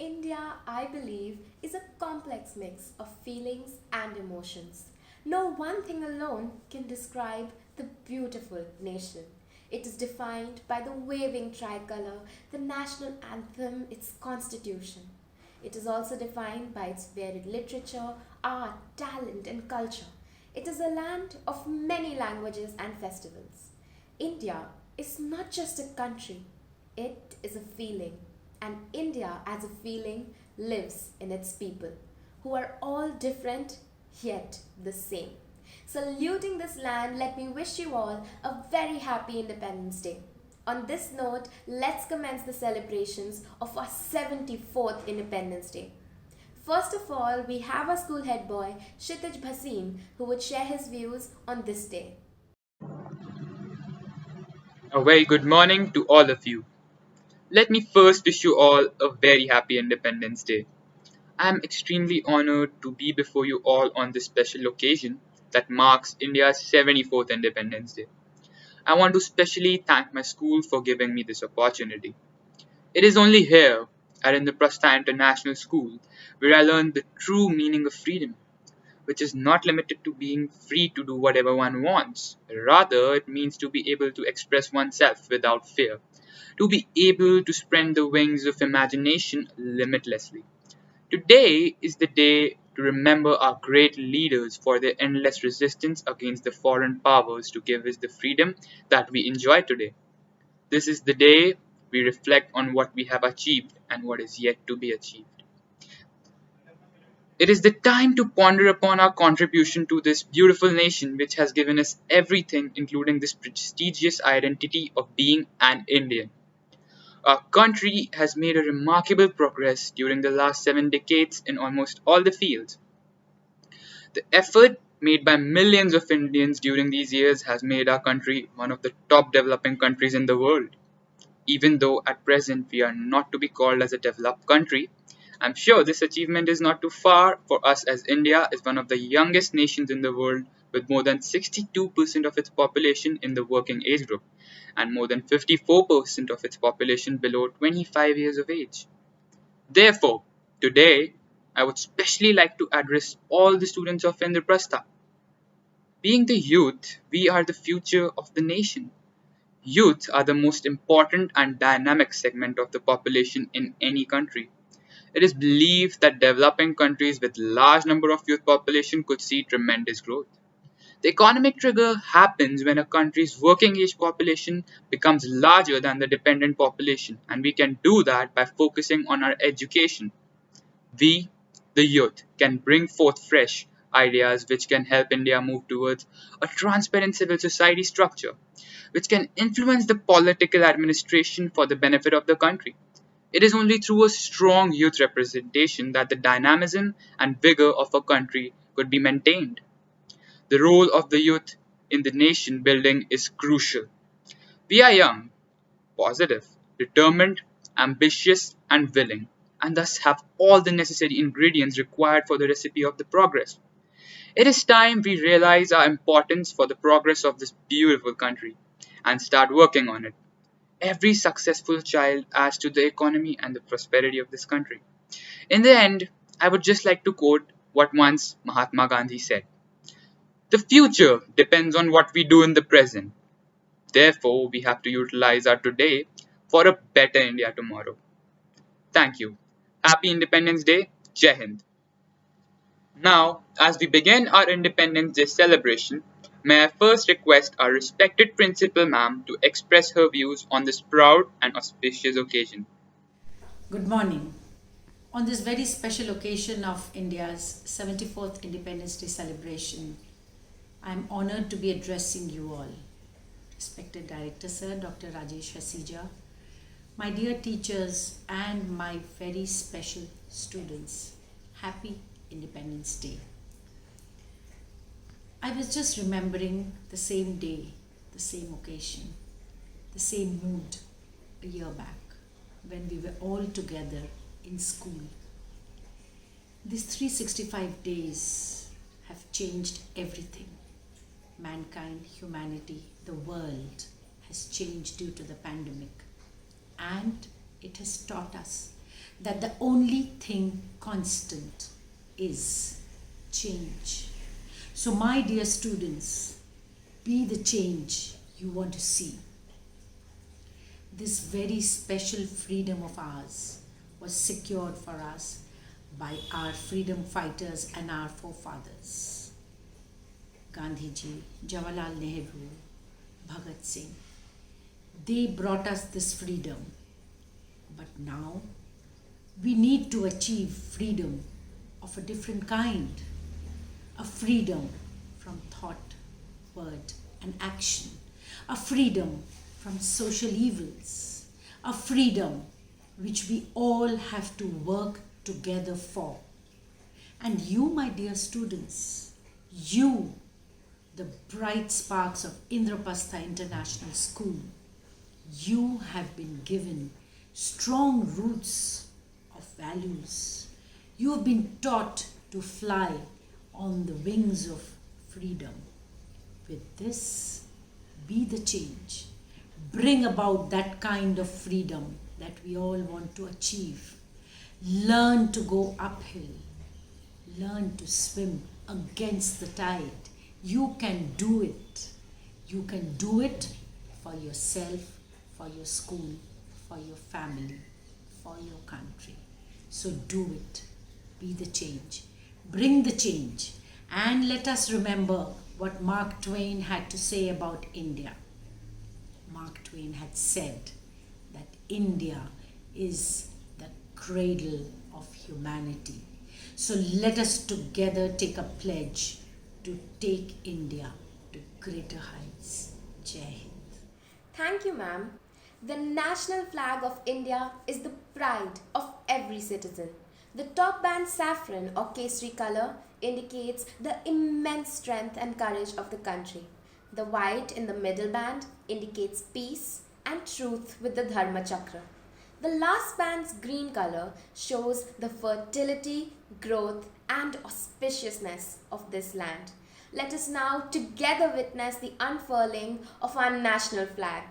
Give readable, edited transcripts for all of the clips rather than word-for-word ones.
India, I believe, is a complex mix of feelings and emotions. No one thing alone can describe the beautiful nation. It is defined by the waving tricolor, the national anthem, its constitution. It is also defined by its varied literature, art, talent, and culture. It is a land of many languages and festivals. India is not just a country, it is a feeling. And India, as a feeling, lives in its people, who are all different yet the same. Saluting this land, let me wish you all a very happy Independence Day. On this note, let's commence the celebrations of our 74th Independence Day. First of all, we have our school head boy, Kshitij Bhasin, who would share his views on this day. A very good morning to all of you. Let me first wish you all a very happy Independence Day. I am extremely honored to be before you all on this special occasion that marks India's 74th Independence Day. I want to specially thank my school for giving me this opportunity. It is only here, at Indraprastha International School, where I learned the true meaning of freedom, which is not limited to being free to do whatever one wants. Rather, it means to be able to express oneself without fear, to be able to spread the wings of imagination limitlessly. Today is the day to remember our great leaders for their endless resistance against the foreign powers to give us the freedom that we enjoy today. This is the day we reflect on what we have achieved and what is yet to be achieved. It is the time to ponder upon our contribution to this beautiful nation which has given us everything, including this prestigious identity of being an Indian. Our country has made a remarkable progress during the last 7 decades in almost all the fields. The effort made by millions of Indians during these years has made our country one of the top developing countries in the world. Even though at present we are not to be called as a developed country, I'm sure this achievement is not too far for us, as India is one of the youngest nations in the world with more than 62% of its population in the working age group and more than 54% of its population below 25 years of age. Therefore, today I would specially like to address all the students of Indraprastha. Being the youth, we are the future of the nation. Youth are the most important and dynamic segment of the population in any country. It is believed that developing countries with large number of youth population could see tremendous growth. The economic trigger happens when a country's working age population becomes larger than the dependent population, and we can do that by focusing on our education. We, the youth, can bring forth fresh ideas which can help India move towards a transparent civil society structure, which can influence the political administration for the benefit of the country. It is only through a strong youth representation that the dynamism and vigor of a country could be maintained. The role of the youth in the nation building is crucial. We are young, positive, determined, ambitious, and willing, and thus have all the necessary ingredients required for the recipe of the progress. It is time we realize our importance for the progress of this beautiful country and start working on it. Every successful child adds to the economy and the prosperity of this country. In the end, I would just like to quote what once Mahatma Gandhi said: the future depends on what we do in the present. Therefore, we have to utilize our today for a better India tomorrow. Thank you. Happy Independence Day. Jai Hind. Now, as we begin our Independence Day celebration, may I first request our respected Principal Ma'am to express her views on this proud and auspicious occasion. Good morning. On this very special occasion of India's 74th Independence Day celebration, I am honored to be addressing you all. Respected Director Sir, Dr. Rajesh Hasija, my dear teachers, and my very special students, happy Independence Day. I was just remembering the same day, the same occasion, the same mood a year back when we were all together in school. These 365 days have changed everything. Mankind, humanity, the world has changed due to the pandemic, and it has taught us that the only thing constant is change. So, my dear students, be the change you want to see. This very special freedom of ours was secured for us by our freedom fighters and our forefathers. Gandhiji, Jawaharlal Nehru, Bhagat Singh. They brought us this freedom. But now we need to achieve freedom of a different kind. A freedom from thought, word, and action. A freedom from social evils. A freedom which we all have to work together for. And you, my dear students, you, the bright sparks of Indraprastha International School, you have been given strong roots of values. You have been taught to fly on the wings of freedom. With this, be the change. Bring about that kind of freedom that we all want to achieve. Learn to go uphill. Learn to swim against the tide. You can do it. You can do it for yourself, for your school, for your family, for your country. So do it. Be the change. Bring the change. And let us remember what Mark Twain had to say about India. Mark Twain had said that India is the cradle of humanity. So let us together take a pledge to take India to greater heights. Jai Hind. Thank you, ma'am. The national flag of India is the pride of every citizen. The top band saffron or kesari color indicates the immense strength and courage of the country. The white in the middle band indicates peace and truth with the Dharma Chakra. The last band's green color shows the fertility, growth and auspiciousness of this land. Let us now together witness the unfurling of our national flag.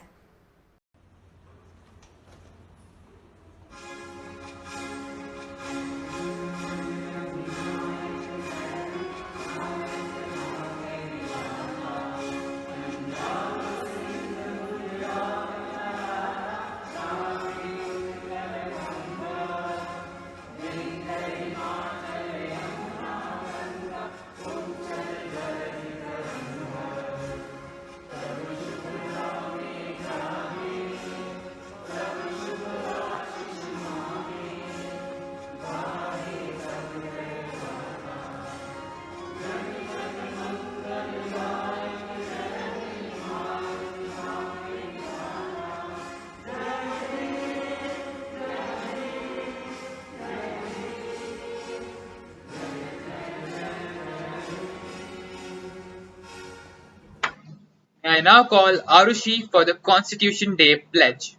I now call Arushi for the Constitution Day pledge.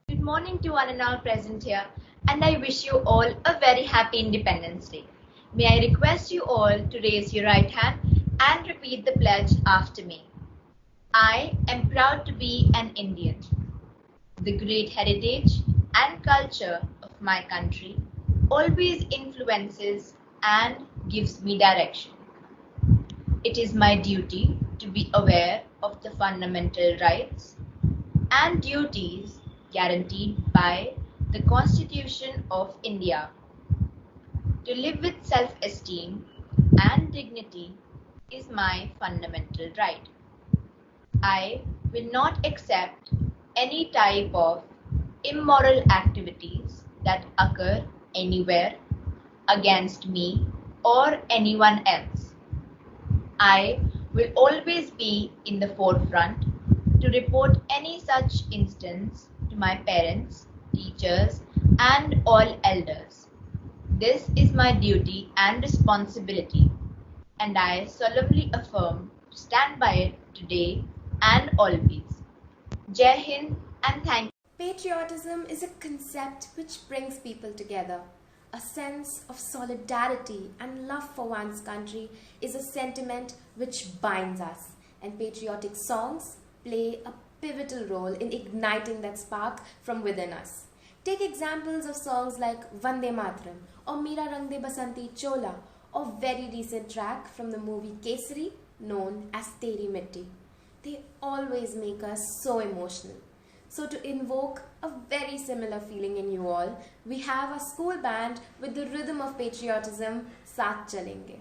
Good morning to one and all present here, and I wish you all a very happy Independence Day. May I request you all to raise your right hand and repeat the pledge after me. I am proud to be an Indian. The great heritage and culture of my country always influences and gives me direction. It is my duty to be aware of the fundamental rights and duties guaranteed by the Constitution of India. To live with self-esteem and dignity is my fundamental right. I will not accept any type of immoral activities that occur anywhere against me or anyone else. I will always be in the forefront to report any such instance to my parents, teachers, and all elders. This is my duty and responsibility, and I solemnly affirm to stand by it today and always. Jai Hind and thank you. Patriotism is a concept which brings people together. A sense of solidarity and love for one's country is a sentiment which binds us, and patriotic songs play a pivotal role in igniting that spark from within us. Take examples of songs like Vande Mataram or Meera Rang De Basanti Chola, or very recent track from the movie Kesari known as Teri Mitti. They always make us so emotional. So to invoke a very similar feeling in you all, we have a school band with the rhythm of patriotism, Saath Chalenge.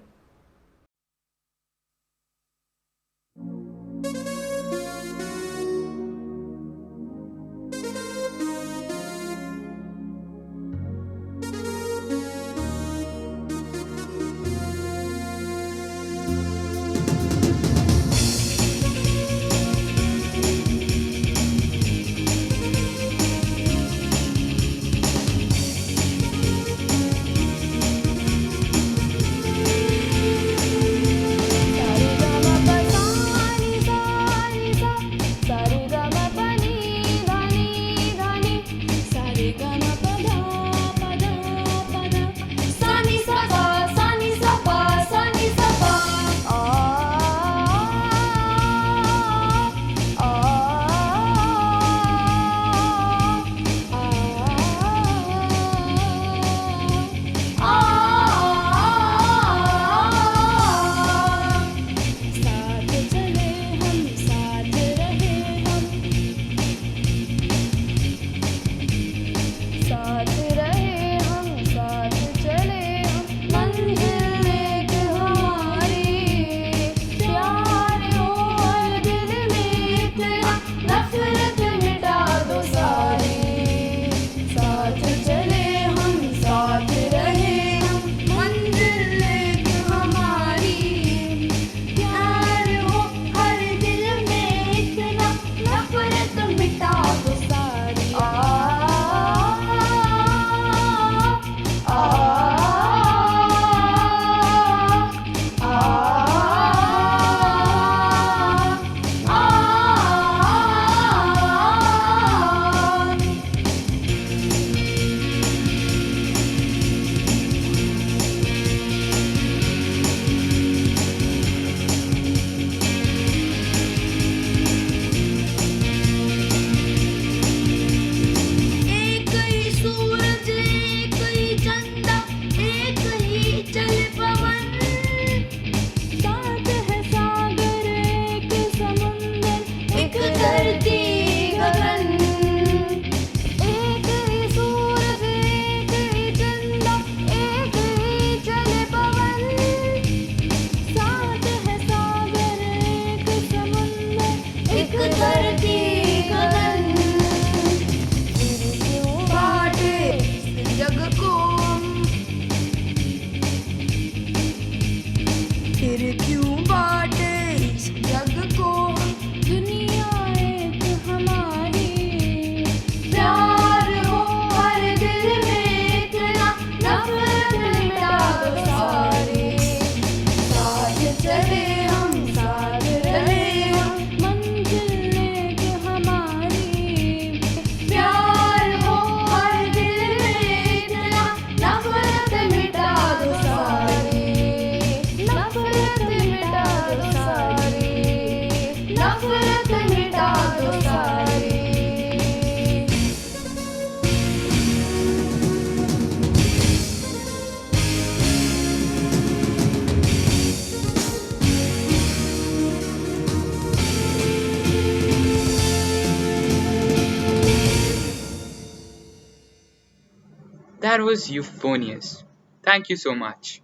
That was euphonious. Thank you so much.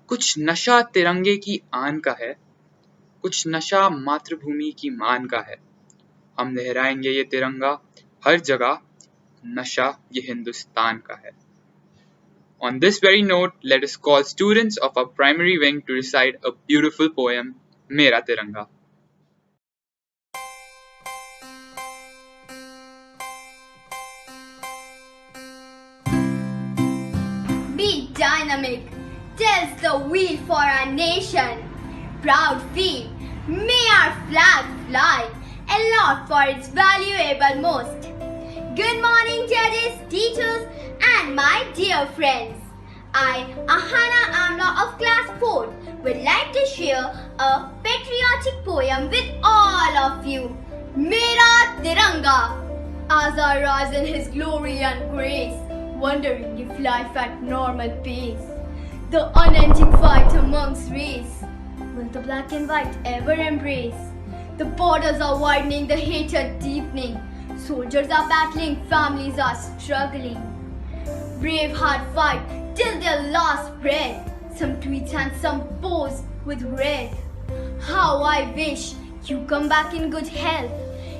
कुछ नशा तिरंगे की आन का है, कुछ नशा मातृभूमि की मान का है. हम लहराएंगे ये तिरंगा हर जगह, नशा ये हिंदुस्तान का है. On this very note, let us call students of our primary wing to recite a beautiful poem, Mera Tiranga. Be dynamic, tis the we for our nation. Proud feet, may our flag fly, aloft for its valuable most. Good morning, judges, teachers, and my dear friends. I, Ahana Amla of class 4, would like to share a patriotic poem with all of you. Mera Tiranga. as I rise in His glory and grace, wondering if life at normal pace, the unending fight amongst race, will the black and white ever embrace? The borders are widening, the hatred deepening, soldiers are battling, families are struggling. Brave heart fight till their last breath, some tweets and some pose with red. How I wish you come back in good health.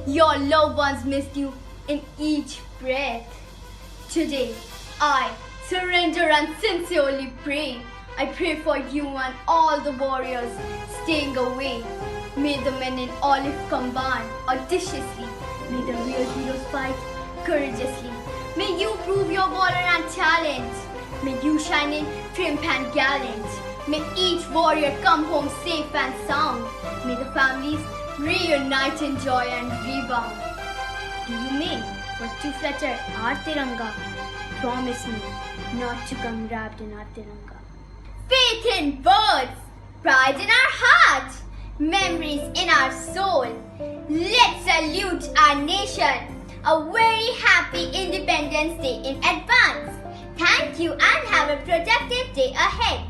Your loved ones missed you in each breath. Today, I surrender and sincerely pray. I pray for you and all the warriors staying away. May the men in olive combine audaciously. May the real heroes fight courageously. May you prove your valor and talent. May you shine in trim and gallant. May each warrior come home safe and sound. May the families reunite in joy and rebound. Do you mean for to flutter our Tiranga? Promise me not to come wrapped in our Tiranga. Faith in birds, pride in our heart, memories in our soul. Let's salute our nation. A very happy Independence Day in advance. Thank you and have a productive day ahead.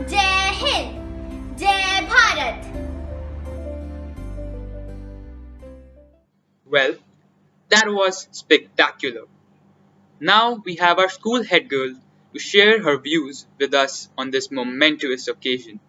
Jai Hind, Jai Bharat. Well, that was spectacular. Now we have our school head girl to share her views with us on this momentous occasion.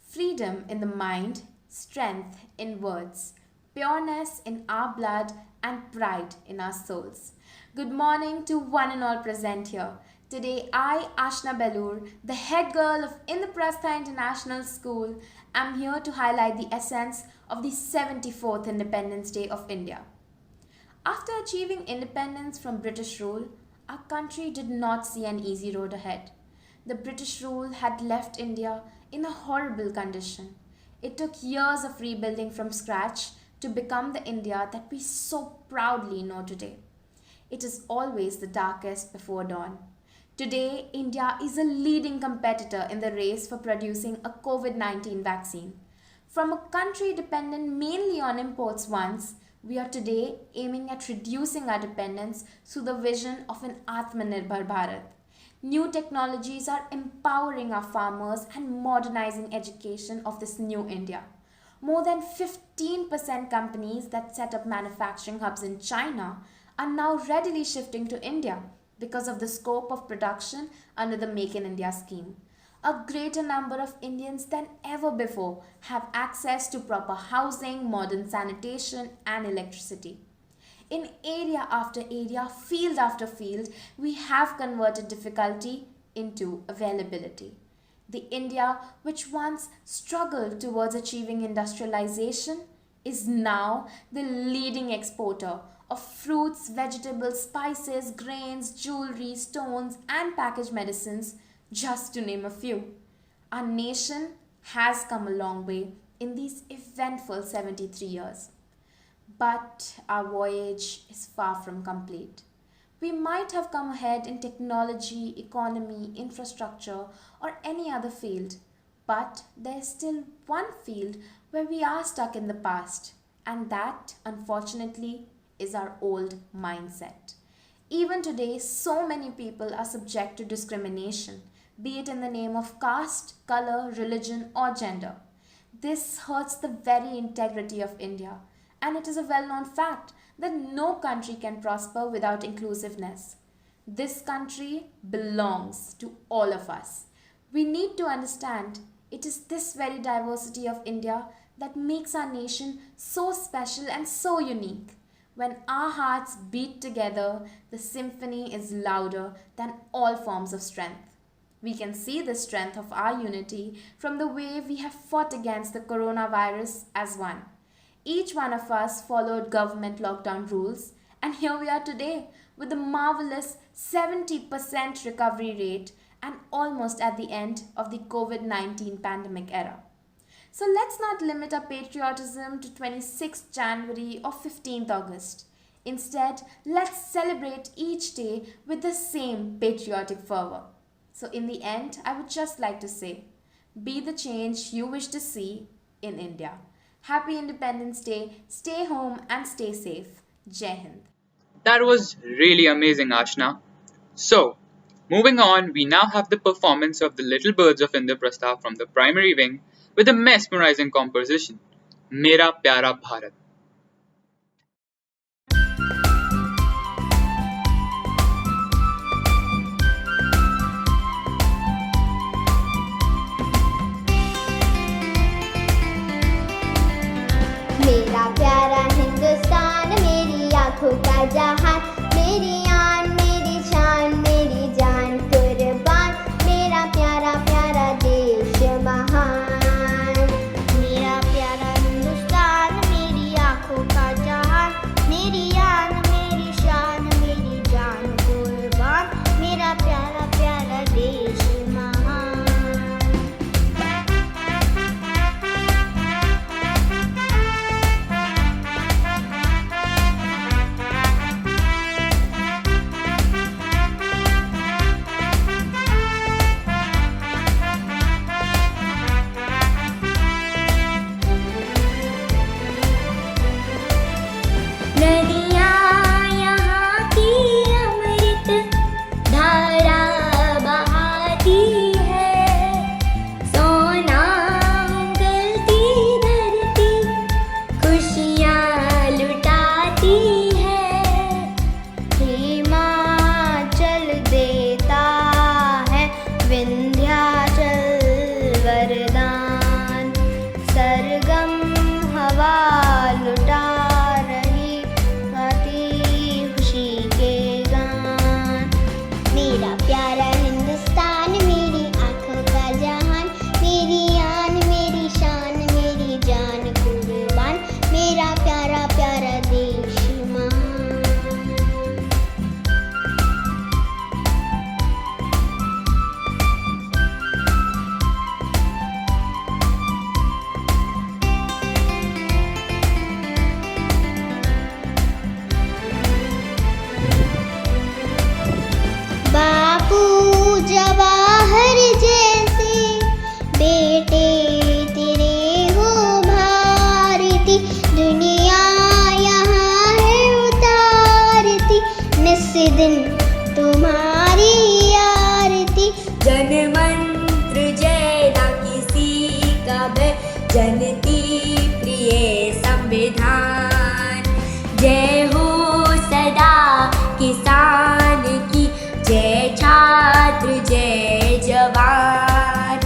Freedom in the mind, strength in words, pureness in our blood, and pride in our souls. Good morning to one and all present here. Today, I, Ashna Belur, the head girl of Indraprastha International School, am here to highlight the essence of the 74th Independence Day of India. After achieving independence from British rule, our country did not see an easy road ahead. The British rule had left India in a horrible condition. It took years of rebuilding from scratch to become the India that we so proudly know today. It is always the darkest before dawn. Today, India is a leading competitor in the race for producing a COVID-19 vaccine. From a country dependent mainly on imports once, we are today aiming at reducing our dependence through the vision of an Atmanirbhar Bharat. New technologies are empowering our farmers and modernizing education of this new India. More than 15% companies that set up manufacturing hubs in China are now readily shifting to India because of the scope of production under the Make in India scheme. A greater number of Indians than ever before have access to proper housing, modern sanitation, and electricity. In area after area, field after field, we have converted difficulty into availability. The India which once struggled towards achieving industrialization is now the leading exporter of fruits, vegetables, spices, grains, jewelry, stones, and packaged medicines, just to name a few. Our nation has come a long way in these eventful 73 years. But our voyage is far from complete. We might have come ahead in technology, economy, infrastructure, or any other field, but there's still one field where we are stuck in the past, and that, unfortunately, is our old mindset. Even today, so many people are subject to discrimination, be it in the name of caste, color, religion, or gender. This hurts the very integrity of India, and it is a well-known fact that no country can prosper without inclusiveness. This country belongs to all of us. We need to understand it is this very diversity of India that makes our nation so special and so unique. When our hearts beat together, the symphony is louder than all forms of strength. We can see the strength of our unity from the way we have fought against the coronavirus as one. Each one of us followed government lockdown rules, and here we are today with a marvelous 70% recovery rate and almost at the end of the COVID-19 pandemic era. So let's not limit our patriotism to 26th January or 15th August. Instead, let's celebrate each day with the same patriotic fervor. So in the end, I would just like to say, be the change you wish to see in India. Happy Independence Day, stay home and stay safe. Jai Hind. That was really amazing, Ashna. So, moving on, we now have the performance of the Little Birds of Indraprastha from the primary wing with a mesmerizing composition, Mera Pyara Bharat. मेरा प्यारा हिंदुस्तान मेरी आंखों का जहान मेरी आन मेरी शान मेरी जान कुर्बान मेरा प्यारा प्यारा देश महान मेरा प्यारा हिंदुस्तान मेरी आंखों का जहान मेरी आन मेरी शान मेरी जान कुर्बान मेरा प्यारा प्यारा देश महान नदियाँ यहाँ की अमृत धारा बहाती है सोना उगलती धरती खुशियाँ लुटाती है हिमाचल देता है विंध्याचल वरदान सरगम हवा लुटा रही गाती खुशी के गान मेरा प्यारा हिंदुस्तान मेरी आंखों का जहान मेरी आन मेरी शान मेरी जान कुर्बान मेरा प्यारा प्यारा देश महान बापू जवाहर जैसे बेटे तेरे हो भारती दुनिया यहाँ है उतारती निस दिन तुम्हारी आरती जनमंत्र जय ना किसी का भय जनती प्रिय संविधान जय हो सदा किसान की जय छात्र जय जवान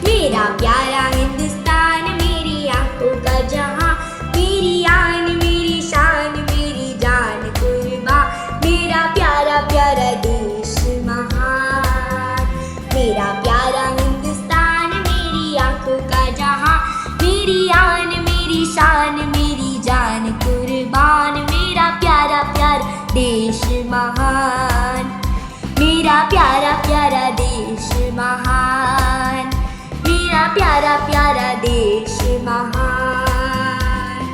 मेरा प्यारा हिंदुस्तान मेरी आंखों का जहां मेरी आन मेरी शान मेरी जान कुर्बान मेरा प्यारा प्यारा देश महान मेरा प्यारा हिंदुस्तान मेरी आंखों का जहां मेरी आन मेरी शान मेरी जान कुर्बान मेरा प्यारा प्यारा देश महान मेरा प्यारा प्यारा देश महान मेरा प्यारा प्यारा देश महान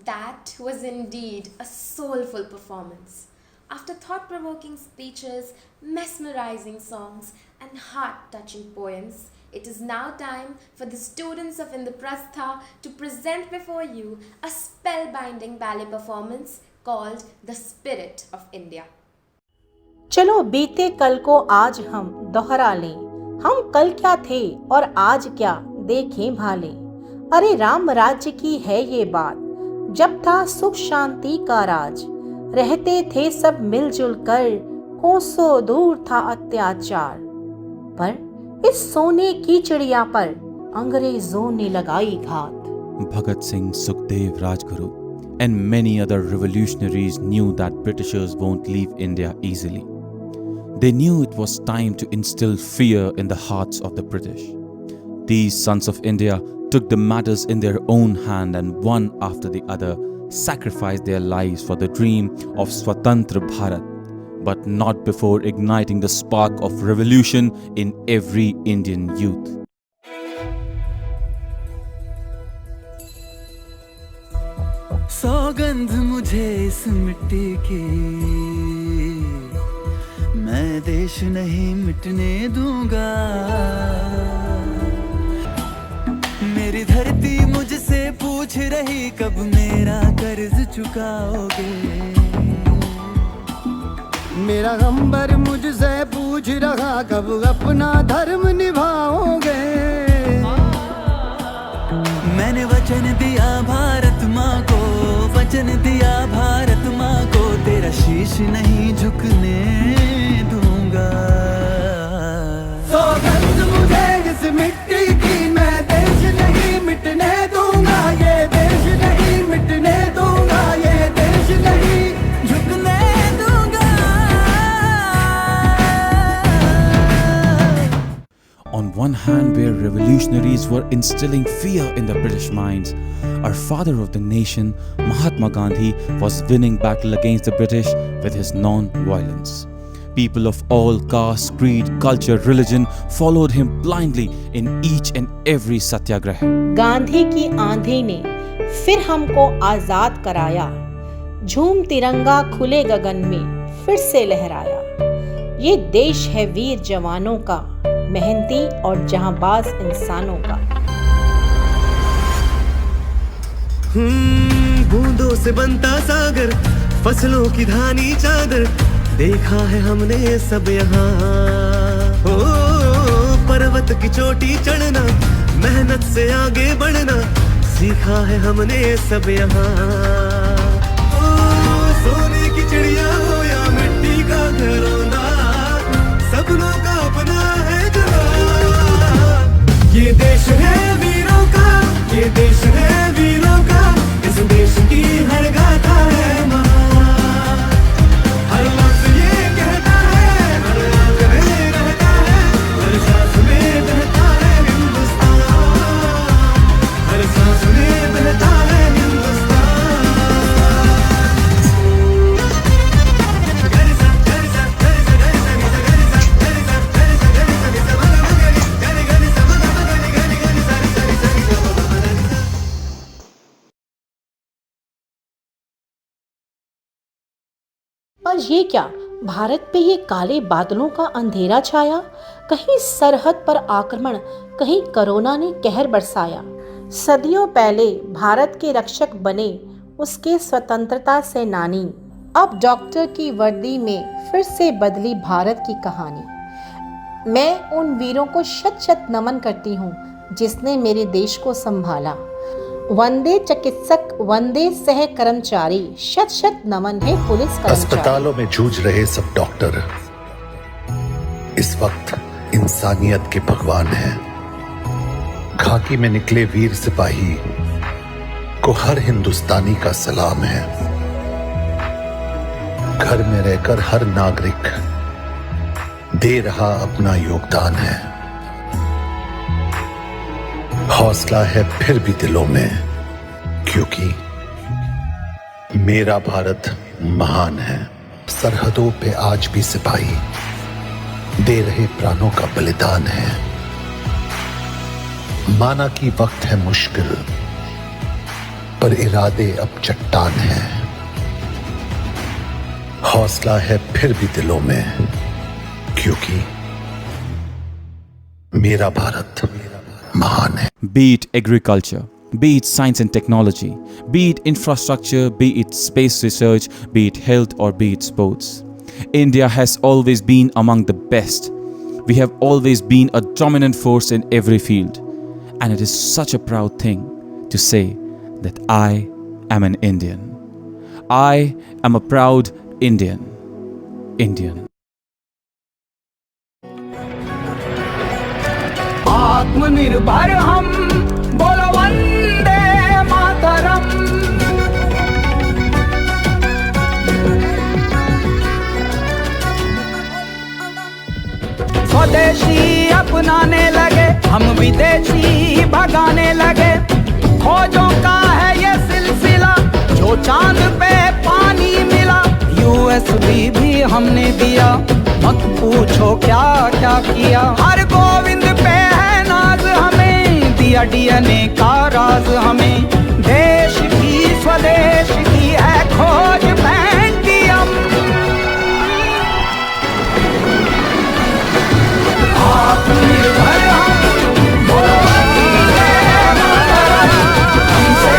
That was indeed a soulful performance. After thought-provoking speeches, mesmerizing songs, and heart-touching poems, it is now time for the students of Indraprastha to present before you a spellbinding ballet performance called The Spirit of India. चलो बीते कल को आज हम दोहरा लें हम कल क्या थे और आज क्या देखें भाले अरे राम राज्य की है ये बात जब था सुख शांति का राज रहते थे सब मिलजुल कर कोसों दूर था अत्याचार पर इस सोने की चिड़िया पर अंग्रेजों ने लगाई घात Bhagat Singh, Sukhdev, Rajguru, and many other revolutionaries knew that Britishers won't leave India easily. They knew it was time to instill fear in the hearts of the British. These sons of India took the matters in their own hand and one after the other sacrificed their lives for the dream of Swatantra Bharat, but not before igniting the spark of revolution in every Indian youth. सौगंध मुझे इस मिट्टी की मैं देश नहीं मिटने दूंगा मेरी धरती मुझसे पूछ पूछ रही कब मेरा कर्ज चुकाओगे। मेरा गंबर मुझसे पूछ रहा कब अपना धर्म निभाओगे। मैंने वचन दिया भारत माँ को, वचन दिया भारत माँ को, तेरा शीश नहीं झुकने दूंगा। सौगंध मुझे इस मिट्टी की, मैं देश नहीं मिटने दूंगा, ये देश नहीं मिटने दूंगा, ये देश नहीं झुकने दूंगा। On one hand, where revolutionaries were instilling fear in the British minds, our father of the nation, Mahatma Gandhi, was winning battle against the British with his non-violence. People of all castes, creed, culture, religion followed him blindly in each and every satyagraha. Gandhi की आंधी ने फिर हमको आजाद कराया, झूम तिरंगा खुले गगन में फिर से लहराया। ये देश है वीर जवानों का, मेहनती और जहांबाज इंसानों का। बूंदों से बनता सागर, फसलों की धानी चादर, देखा है हमने सब यहाँ। ओ पर्वत की चोटी चढ़ना, मेहनत से आगे बढ़ना, सीखा है हमने सब यहाँ। ओ सोने की चिड़िया हो या मिट्टी का घरौंदा, सपनों का अपना है जहां। ये देश है वीरों का, ये देश है वीरों का, इस देश की हर गाथा है महान। हर लफ्ज़ ये कहता है, हर आंख में रहता है, हर सांस में बहता है हिंदुस्तान, हर सांस में बहता है हिंदुस्तान। पर ये क्या, भारत पे ये काले बादलों का अंधेरा छाया। कहीं सरहद पर आक्रमण, कहीं कोरोना ने कहर बरसाया। सदियों पहले भारत के रक्षक बने उसके स्वतंत्रता सेनानी, अब डॉक्टर की वर्दी में फिर से बदली भारत की कहानी। मैं उन वीरों को शत शत नमन करती हूँ जिसने मेरे देश को संभाला। वंदे चिकित्सक, वंदे सह कर्मचारी, शत शत नमन है पुलिस कर्मचारी। अस्पतालों में जूझ रहे सब डॉक्टर इस वक्त इंसानियत के भगवान हैं। खाकी में निकले वीर सिपाही को हर हिंदुस्तानी का सलाम है। घर में रहकर हर नागरिक दे रहा अपना योगदान है। हौसला है फिर भी दिलों में, क्योंकि मेरा भारत महान है। सरहदों पे आज भी सिपाही दे रहे प्राणों का बलिदान है। माना कि वक्त है मुश्किल, पर इरादे अब चट्टान है। हौसला है फिर भी दिलों में, क्योंकि मेरा भारत महान है। Be it agriculture, be it science and technology, be it infrastructure, be it space research, be it health or be it sports, India has always been among the best. We have always been a dominant force in every field, and it is such a proud thing to say that I am an Indian. I am a proud Indian. आत्मनिर्भर हम, बोलो वंदे मातरम। स्वदेशी अपनाने लगे, हम विदेशी भगाने लगे। खोजों का है ये सिलसिला, जो चांद पे पानी मिला। यूएसबी भी हमने दिया, मत पूछो क्या क्या किया। हर गोविंद पे है नाज हमें, दिया डीएनए का राज हमें। देश की स्वदेश की है खोज पेंटियम। आत्मनिर्भर हम, बोलो वंदे मातरम। हमसे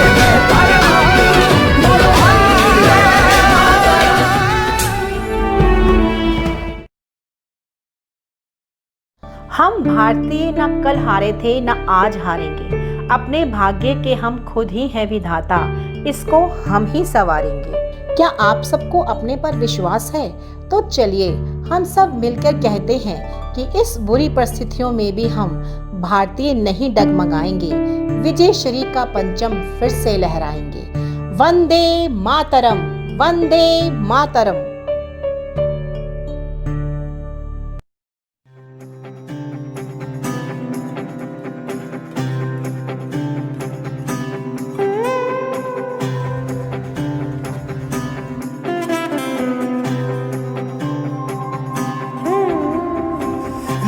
हम भारतीय न कल हारे थे न आज हारेंगे। अपने भाग्य के हम खुद ही हैं विधाता, इसको हम ही संवारेंगे। क्या आप सबको अपने पर विश्वास है? तो चलिए हम सब मिलकर कहते हैं कि इस बुरी परिस्थितियों में भी हम भारतीय नहीं डगमगाएंगे। विजय श्री का पंचम फिर से लहराएंगे। वंदे मातरम, वंदे मातरम।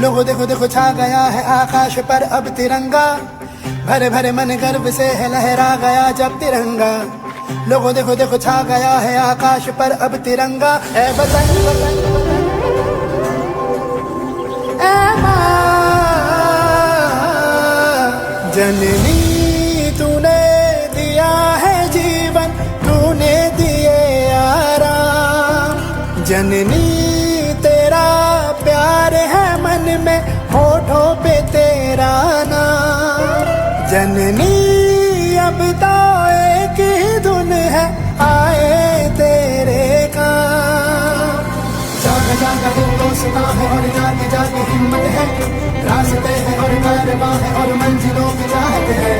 लोगो देखो देखो छा गया है आकाश पर अब तिरंगा, भरे भरे मन गर्व से है लहरा गया जब तिरंगा। लोगो देखो देखो छा गया है आकाश पर अब तिरंगा। ए वतन ए माँ जननी, तूने दिया है जीवन, तूने दिए आराम। जननी तेरा प्यार है मन में, होठों पे तेरा नाम। जननी अब तो एक ही धुन है, आए तेरे काम। जागा जागा हिंदुस्तां है और जागी जागी हिम्मत है, रास्ते हैं और कारवां है और मंजिलों की चाहत है।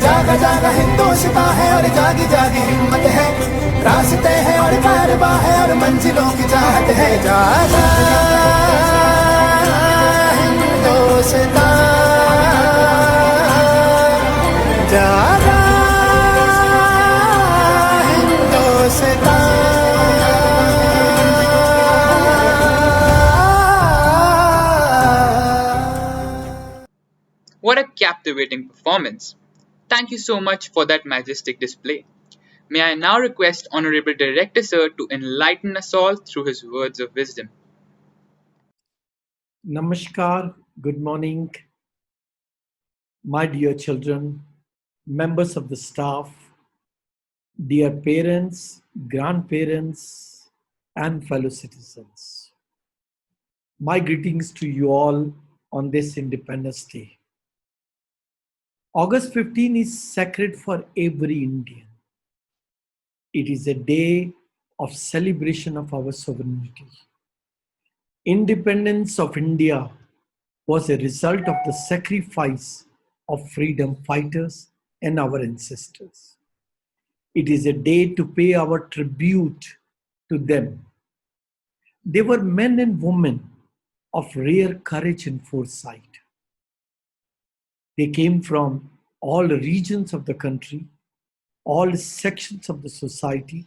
जागा जागा हिंदुस्तां है और जागी जागी हिम्मत है, रास्ते हैं और कारवां है और मंजिलों की चाहत है। जागा हिंदुस्तां, जागा Hindustan. What a captivating performance! Thank you so much for that majestic display. May I now request Honorable Director Sir to enlighten us all through his words of wisdom. Namaskar, good morning, my dear children, members of the staff, dear parents, grandparents, and fellow citizens. My greetings to you all on this Independence Day. August 15 is sacred for every Indian. It is a day of celebration of our sovereignty. Independence of India was a result of the sacrifice of freedom fighters and our ancestors. It is a day to pay our tribute to them. They were men and women of rare courage and foresight. They came from all regions of the country, all sections of the society,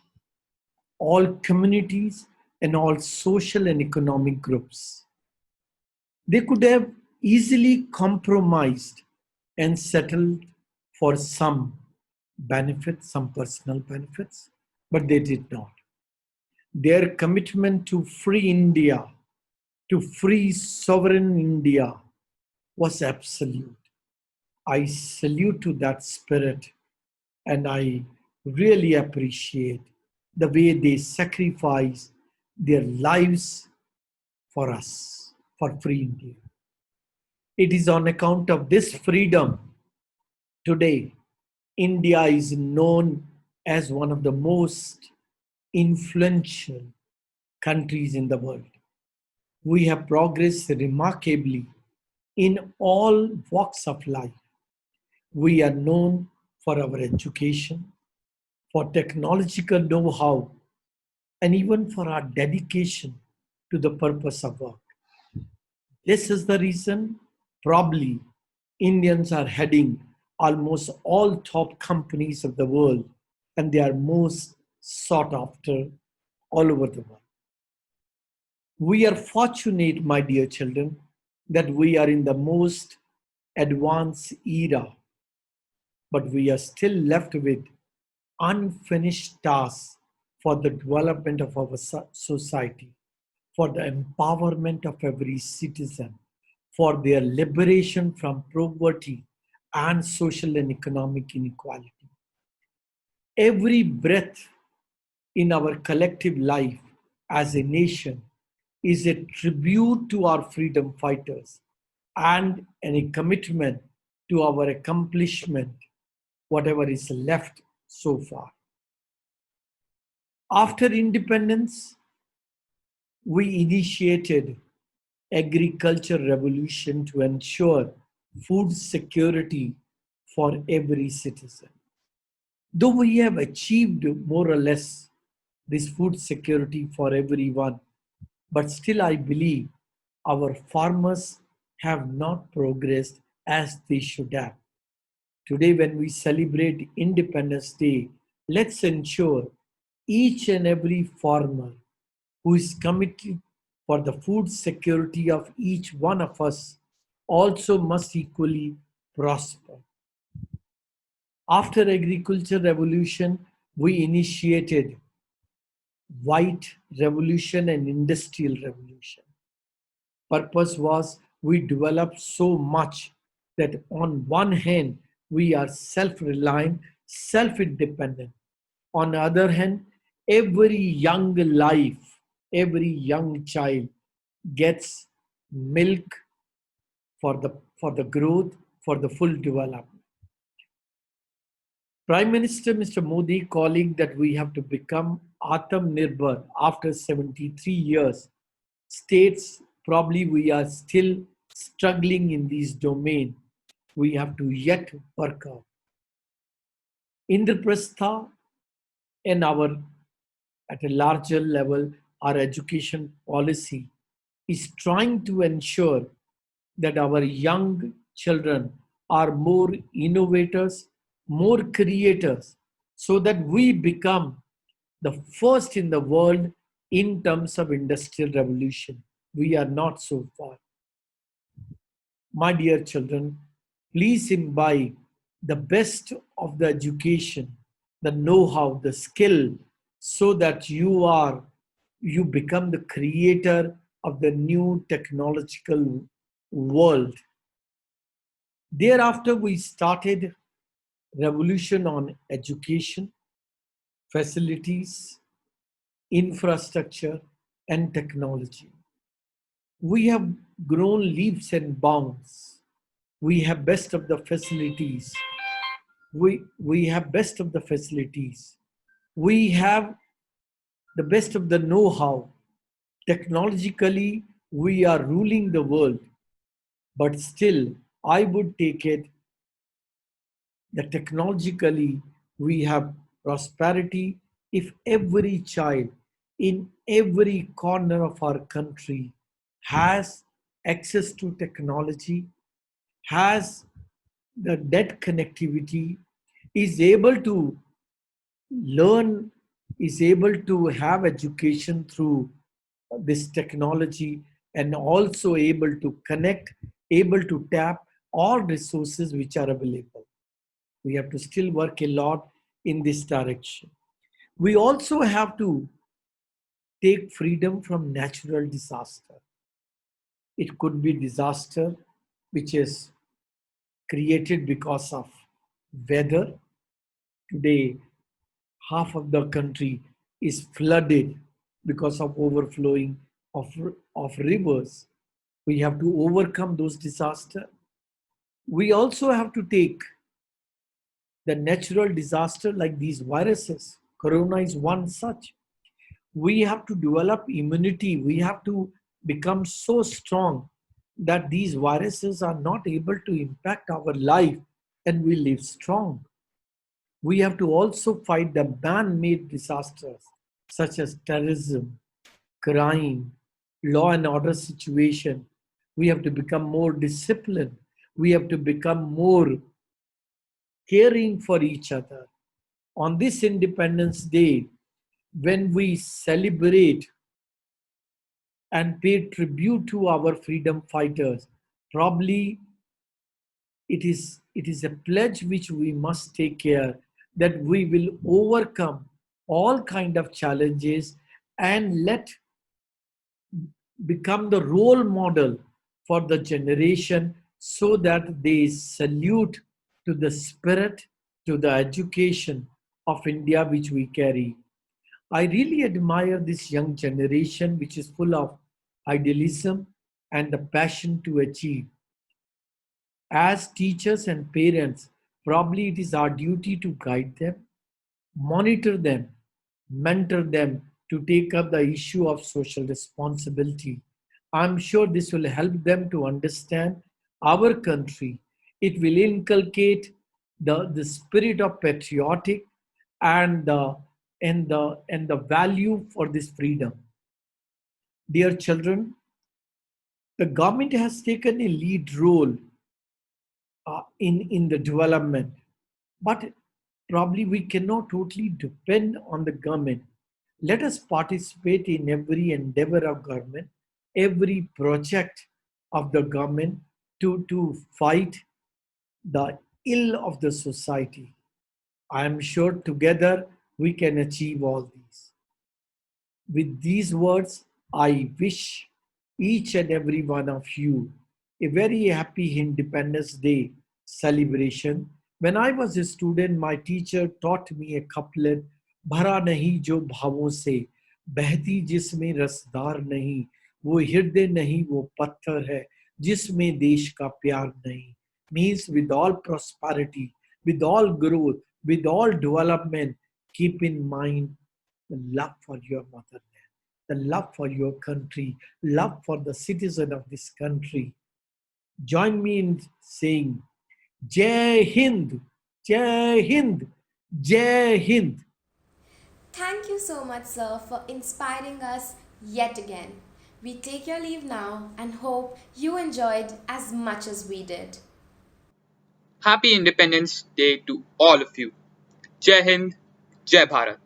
all communities, and all social and economic groups. They could have easily compromised and settled for some benefits, some personal benefits, but they did not. Their commitment to free India, to free sovereign India, was absolute. I salute to that spirit, and I really appreciate the way they sacrifice their lives for us, for free India. It is on account of this freedom today India is known as one of the most influential countries in the world. We have progressed remarkably in all walks of life. We are known for our education, for technological know-how, and even for our dedication to the purpose of work. This is the reason probably Indians are heading almost all top companies of the world, and they are most sought after all over the world. We are fortunate, my dear children, that we are in the most advanced era, but we are still left with unfinished tasks for the development of our society, for the empowerment of every citizen, for their liberation from poverty and social and economic inequality. Every breath in our collective life as a nation is a tribute to our freedom fighters and a commitment to our accomplishment, whatever is left so far. After independence, we initiated agriculture revolution to ensure food security for every citizen. Though we have achieved more or less this food security for everyone, but still I believe our farmers have not progressed as they should have. Today, when we celebrate Independence Day, let's ensure each and every farmer who is committed for the food security of each one of us also must equally prosper. After agriculture revolution, we initiated white revolution and industrial revolution. Purpose was we developed so much that on one hand we are self-reliant, self-independent. On the other hand, every young life, every young child gets milk for the growth, for the full development. Prime Minister Mr. Modi calling that we have to become Atam Nirbhar after 73 years states probably we are still struggling in this domain. We have to yet work out. Indraprastha and at a larger level, our education policy is trying to ensure that our young children are more innovators, more creators, so that we become the first in the world in terms of industrial revolution. We are not so far. My dear children, please imbibe the best of the education, the know-how, the skill, so that you become the creator of the new technological world. Thereafter, we started revolution on education, facilities, infrastructure, and technology. We have grown leaps and bounds. We have best of the facilities. We have best of the facilities. We have the best of the know-how. Technologically, we are ruling the world. But still, I would take it that technologically we have prosperity if every child in every corner of our country has access to technology, has the net connectivity, is able to learn, is able to have education through this technology, and also able to connect, able to tap all resources which are available. We have to still work a lot in this direction. We also have to take freedom from natural disaster. It could be disaster which is created because of weather. Today, half of the country is flooded because of overflowing of rivers. We have to overcome those disasters. We also have to take the natural disaster like these viruses. Corona is one such. We have to develop immunity. We have to become so strong that these viruses are not able to impact our life and we live strong. We have to also fight the man-made disasters such as terrorism, crime, law and order situation. We have to become more disciplined. We have to become more caring for each other. On this Independence Day, when we celebrate and pay tribute to our freedom fighters, probably it is a pledge which we must take care that we will overcome all kind of challenges and let become the role model for the generation so that they salute to the spirit, to the education of India which we carry. I really admire this young generation which is full of idealism and the passion to achieve. As teachers and parents, probably it is our duty to guide them, monitor them, mentor them to take up the issue of social responsibility. I'm sure this will help them to understand our country. It will inculcate the spirit of patriotic and the value for this freedom. Dear children, the government has taken a lead role in the development, but probably we cannot totally depend on the government. Let us participate in every endeavor of government, every project of the government to fight the ill of the society. I am sure together we can achieve all these. With these words, I wish each and every one of you a very happy Independence Day celebration. When I was a student, my teacher taught me a couplet, भरा नहीं जो भावों से, बहती जिसमें रसदार नहीं, वो हृदय नहीं वो पत्थर है, जिसमें देश का प्यार नहीं. Means with all prosperity, with all growth, with all development, keep in mind the love for your motherland, the love for your country, love for the citizen of this country. Join me in saying, Jai Hind, Jai Hind, Jai Hind. Thank you so much, sir, for inspiring us yet again. We take your leave now and hope you enjoyed as much as we did. Happy Independence Day to all of you. Jai Hind, Jai Bharat.